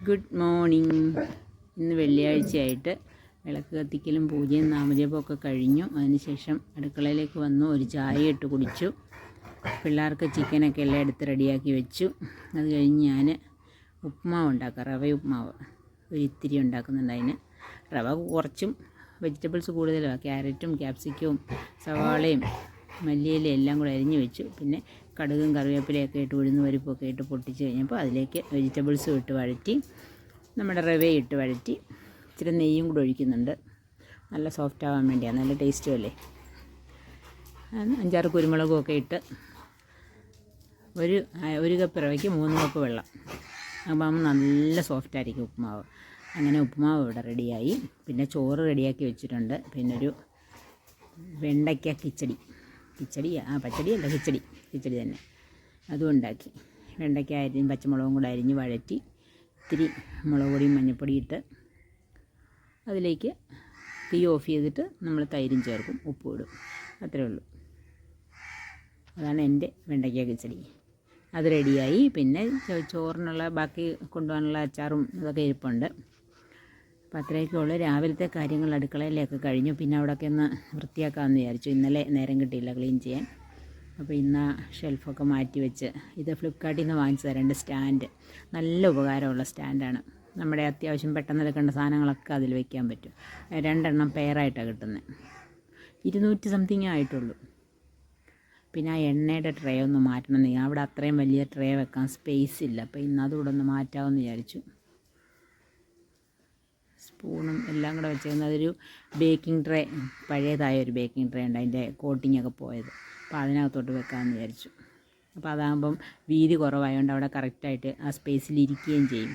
Good morning. ഇന്ന് വെള്ളിയാഴ്ചയായിട്ട് വിളക്ക് കത്തിക്കലും പൂജയും നാമജപമൊക്കെ കഴിഞ്ഞു. അതിനുശേഷം അടുക്കളയിലേക്ക് വന്നു, ഒരു ചായ ഇട്ട് കുടിച്ചു. പിള്ളേർക്ക് ചിക്കനൊക്കെ എല്ലാം എടുത്ത് റെഡിയാക്കി വെച്ചു. അത് കഴിഞ്ഞ് ഞാൻ ഉപ്മാവ് ഉണ്ടാക്കാം, റവ ഉപ്മാവ് ഒരു ഇത്തിരി ഉണ്ടാക്കുന്നുണ്ട്. അതിന് റവ കുറച്ചും വെജിറ്റബിൾസ് കൂടുതലാണ്, ക്യാരറ്റും ക്യാപ്സിക്കവും സവാളയും മല്ലിയിലയും എല്ലാം കൂടെ അരിഞ്ഞ് വെച്ചു. പിന്നെ കടുകും കറിവേപ്പിലയൊക്കെ ഇട്ട് ഉഴുന്ന് പരിപ്പൊക്കെ ഇട്ട് പൊട്ടിച്ച് കഴിഞ്ഞപ്പോൾ അതിലേക്ക് വെജിറ്റബിൾസും ഇട്ട് വഴറ്റി, നമ്മുടെ റവയും ഇട്ട് വഴറ്റി, ഇച്ചിരി നെയ്യും കൂടെ ഒഴിക്കുന്നുണ്ട്. നല്ല സോഫ്റ്റ് ആവാൻ വേണ്ടിയാണ്, നല്ല ടേസ്റ്റും അല്ലേ. 5-6 കുരുമുളകും ഒക്കെ ഇട്ട് ഒരു കപ്പ് റവയ്ക്ക് 3 കപ്പ് വെള്ളം, അപ്പം നല്ല സോഫ്റ്റായിരിക്കും ഉപ്മാവ്. അങ്ങനെ ഉപ്മാവ് ഇവിടെ റെഡിയായി. പിന്നെ ചോറ് റെഡിയാക്കി വെച്ചിട്ടുണ്ട്. പിന്നെ ഒരു വെണ്ടയ്ക്ക കിച്ചടി തന്നെ അതും ഉണ്ടാക്കി. വെണ്ടയ്ക്ക അരിഞ്ഞ് പച്ചമുളകും കൂടെ അരിഞ്ഞ് വഴറ്റി, ഇത്തിരി മുളക് പൊടിയും മഞ്ഞൾപ്പൊടി ഇട്ട് അതിലേക്ക് തീ ഓഫ് ചെയ്തിട്ട് നമ്മൾ തൈരും ചേർക്കും, ഉപ്പും ഇടും, അത്രേ ഉള്ളൂ. അതാണ് എൻ്റെ വെണ്ടയ്ക്ക കിച്ചടി. അത് റെഡിയായി. പിന്നെ ചോറിനുള്ള ബാക്കി കൊണ്ടുപോകാനുള്ള അച്ചാറും ഇതൊക്കെ ഇരിപ്പുണ്ട്. അപ്പോൾ അത്രയൊക്കെ ഉള്ളൂ. രാവിലത്തെ കാര്യങ്ങൾ അടുക്കളയിലൊക്കെ കഴിഞ്ഞു. പിന്നെ അവിടെയൊക്കെ ഒന്ന് വൃത്തിയാക്കാമെന്ന് വിചാരിച്ചു. ഇന്നലെ നേരം കിട്ടിയില്ല ക്ലീൻ ചെയ്യാൻ. അപ്പോൾ ഇന്ന് ഷെൽഫൊക്കെ മാറ്റി വെച്ച്, ഇത് ഫ്ലിപ്കാർട്ടിൽ നിന്ന് വാങ്ങിച്ചതാണ് 2 സ്റ്റാൻഡ്. നല്ല ഉപകാരമുള്ള സ്റ്റാൻഡാണ്. നമ്മുടെ അത്യാവശ്യം പെട്ടെന്ന് എടുക്കേണ്ട സാധനങ്ങളൊക്കെ അതിൽ വയ്ക്കാൻ പറ്റും. 2 എണ്ണം പെയറായിട്ടാണ് കിട്ടുന്നത്. 200 സംതിങ് ആയിട്ടുള്ളൂ. പിന്നെ ആ എണ്ണയുടെ ട്രേ ഒന്ന് മാറ്റണം. അവിടെ അത്രയും വലിയ ട്രേ വെക്കാൻ സ്പേസ് ഇല്ല. അപ്പോൾ ഇന്ന് അതുകൂടെ ഒന്ന് മാറ്റാമെന്ന് വിചാരിച്ചു. സ്പൂണും എല്ലാം കൂടെ വെച്ചിരുന്നത്, അതൊരു ബേക്കിംഗ് ട്രേ, പഴയതായൊരു ബേക്കിംഗ് ട്രേ ഉണ്ട്, അതിൻ്റെ കോട്ടിങ്ങൊക്കെ പോയത്. അപ്പോൾ അതിനകത്തോട്ട് വെക്കാമെന്ന് വിചാരിച്ചു. അപ്പോൾ അതാകുമ്പം വീതി കുറവായതുകൊണ്ട് അവിടെ കറക്റ്റായിട്ട് ആ സ്പേസിൽ ഇരിക്കുകയും ചെയ്യും.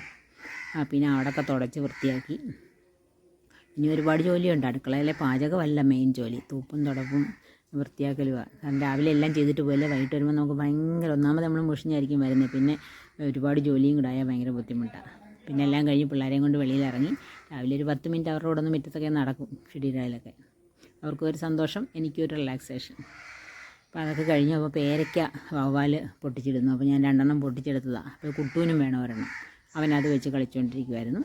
പിന്നെ അവിടെയൊക്കെ തുടച്ച് വൃത്തിയാക്കി. ഇനി ഒരുപാട് ജോലിയുണ്ട്. അടുക്കളയിലെ പാചകമല്ല മെയിൻ ജോലി, തൂപ്പും തുടപ്പും വൃത്തിയാക്കലുമാണ്. കാരണം രാവിലെ എല്ലാം ചെയ്തിട്ട് പോയില്ലേ, വൈകിട്ട് വരുമ്പോൾ നമുക്ക് ഭയങ്കര, ഒന്നാമത് നമ്മൾ മുഷിഞ്ഞായിരിക്കും വരുന്നത്. പിന്നെ ഒരുപാട് ജോലിയും കൂടെ ആയാൽ ഭയങ്കര ബുദ്ധിമുട്ടാണ്. പിന്നെ എല്ലാം കഴിഞ്ഞ് പിള്ളേരെയും കൊണ്ട് വെളിയിലിറങ്ങി രാവിലെ ഒരു 10 മിനിറ്റ് അവരുടെ കൂടെ ഒന്ന് മുറ്റത്തൊക്കെ നടക്കും, ഷെഡ്യൂളിലൊക്കെ. അവർക്കൊരു സന്തോഷം, എനിക്കൊരു റിലാക്സേഷൻ. അപ്പോൾ അതൊക്കെ കഴിഞ്ഞു. അപ്പോൾ പേരയ്ക്ക വവ്വാൽ പൊട്ടിച്ചിടുന്നു. അപ്പോൾ ഞാൻ 2 എണ്ണം പൊട്ടിച്ചെടുത്തതാണ്. അപ്പോൾ കുട്ടൂനും വേണം ഒരെണ്ണം. അവനത് വെച്ച് കളിച്ചുകൊണ്ടിരിക്കുമായിരുന്നു.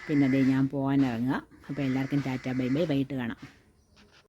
പിന്നെ അതേ ഞാൻ പോകാനിറങ്ങുക. അപ്പോൾ എല്ലാവർക്കും ടാറ്റ ബൈ ബൈ, വൈകിട്ട് കാണാം.